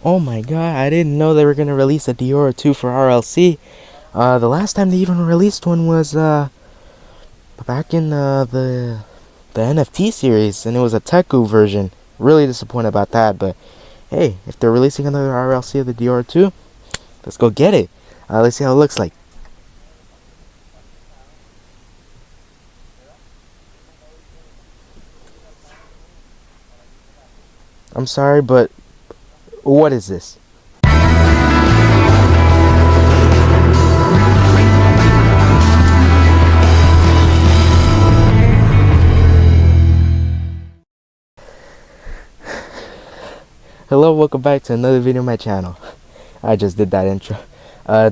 Oh my god, I didn't know they were gonna release a Diora 2 for RLC. The last time they even released one was back in the NFT series, and it was a Teku version. Really disappointed about that, but hey, if they're releasing another RLC of the Diora 2, let's go get it. Let's see how it looks like. I'm sorry, but what is this? Hello, welcome back to another video on my channel. I just did that intro.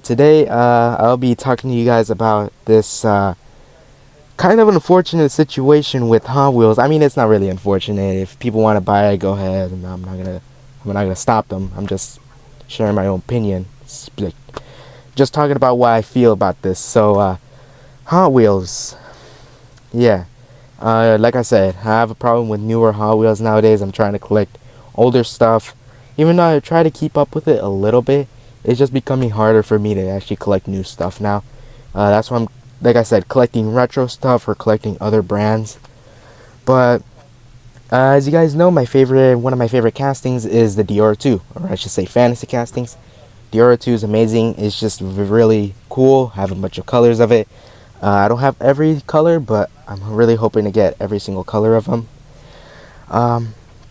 Today, I'll be talking to you guys about this kind of unfortunate situation with Hot Wheels. I mean, it's not really unfortunate. If people want to buy it, go ahead, and I'm not gonna stop them. I'm just sharing my own opinion. Just talking about what I feel about this. So, Hot Wheels. Yeah. Like I said, I have a problem with newer Hot Wheels nowadays. I'm trying to collect older stuff. Even though I try to keep up with it a little bit, it's just becoming harder for me to actually collect new stuff now. That's why I'm, like I said, collecting retro stuff or collecting other brands. But as you guys know, one of my favorite castings is the Diora 2, or I should say fantasy castings. Diora 2 is amazing. It's just really cool. I have a bunch of colors of it. I don't have every color, but I'm really hoping to get every single color of them.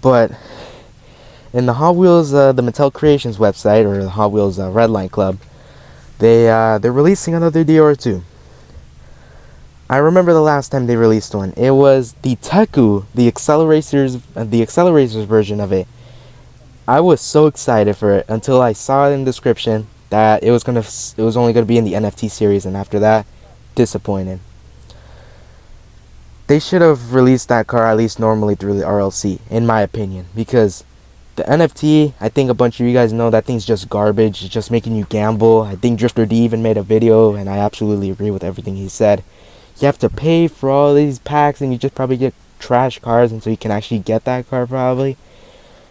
But in the Hot Wheels, the Mattel Creations website, or the Hot Wheels Redline Club, they're releasing another Diora 2. I remember the last time they released one. It was the Teku, the accelerators version of it. I was so excited for it until I saw it in the description that it was only gonna be in the NFT series, and after that, disappointed. They should have released that car at least normally through the RLC, in my opinion, because the NFT, I think a bunch of you guys know that thing's just garbage. It's just making you gamble. I think Drifter D even made a video, and I absolutely agree with everything he said. You have to pay for all these packs, and you just probably get trash cars until you can actually get that car, probably.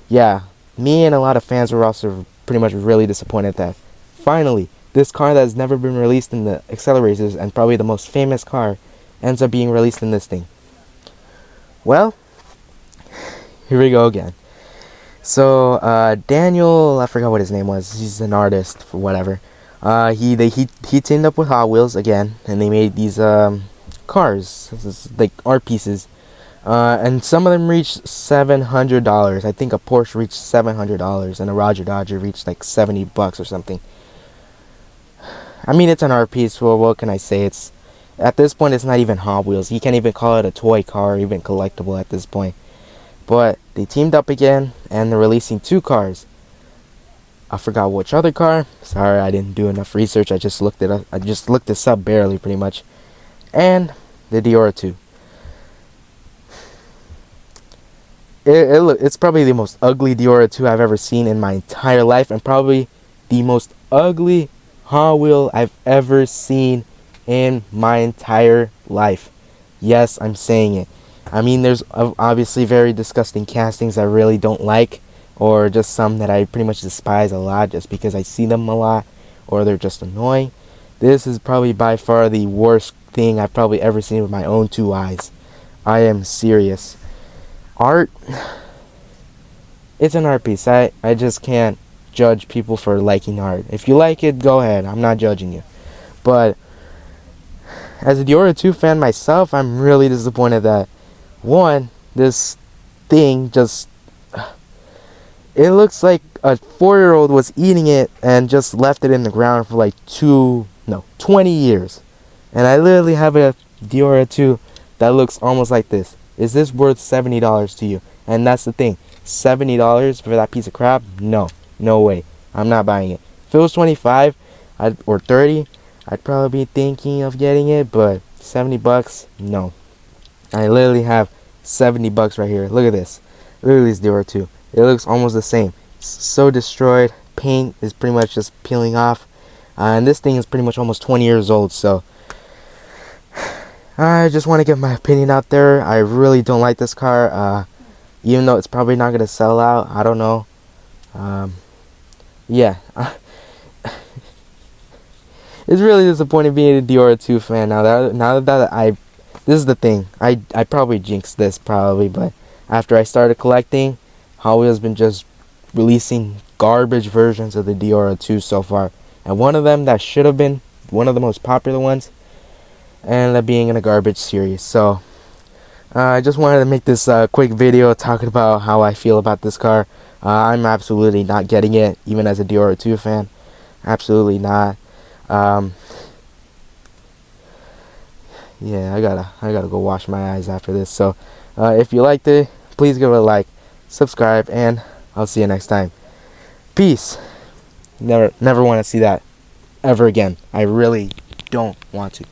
Yeah, me and a lot of fans were also pretty much really disappointed that finally, this car that has never been released in the accelerators, and probably the most famous car, ends up being released in this thing. Well, here we go again. So, Daniel, I forgot what his name was. He's an artist for whatever. He teamed up with Hot Wheels again, and they made these cars, like art pieces. And some of them reached $700. I think a Porsche reached $700, and a Roger Dodger reached like $70 or something. I mean, it's an art piece. Well, what can I say? It's at this point, it's not even Hot Wheels. You can't even call it a toy car, or even collectible at this point. But they teamed up again, and they're releasing two cars. I forgot which other car. Sorry, I didn't do enough research. I just looked it up. I just looked this up barely, pretty much. And the Diora 2. It's probably the most ugly Diora 2 I've ever seen in my entire life, and probably the most ugly Hot Wheel I've ever seen in my entire life. Yes, I'm saying it. I mean, there's obviously very disgusting castings I really don't like, or just some that I pretty much despise a lot just because I see them a lot, or they're just annoying. This is probably by far the worst thing I've probably ever seen with my own two eyes. I am serious. Art, it's an art piece. I just can't judge people for liking art. If you like it, go ahead. I'm not judging you. But as a Diora 2 fan myself, I'm really disappointed that, one, this thing just, it looks like a 4-year-old was eating it and just left it in the ground for like 20 years. And I literally have a Diora 2 that looks almost like this. Is this worth $70 to you? And that's the thing. $70 for that piece of crap? No. No way. I'm not buying it. If it was 25 or 30, I'd probably be thinking of getting it, but $70? No. I literally have $70 right here. Look at this. Literally this Diora 2. It looks almost the same. It's so destroyed. Paint is pretty much just peeling off. And this thing is pretty much almost 20 years old, so I just want to get my opinion out there. I really don't like this car, even though it's probably not going to sell out. I don't know. yeah, it's really disappointing being a Diora 2 fan. This is the thing. I probably jinxed this probably, but after I started collecting, Howie has been just releasing garbage versions of the Diora 2 so far, and one of them that should have been one of the most popular ones ended up being in a garbage series. So I just wanted to make this quick video talking about how I feel about this car. I'm absolutely not getting it, even as a Diora 2 fan. Absolutely not. Um, yeah, I gotta go wash my eyes after this. So, if you liked it, please give it a like, subscribe, and I'll see you next time. Peace. Never want to see that ever again. I really don't want to.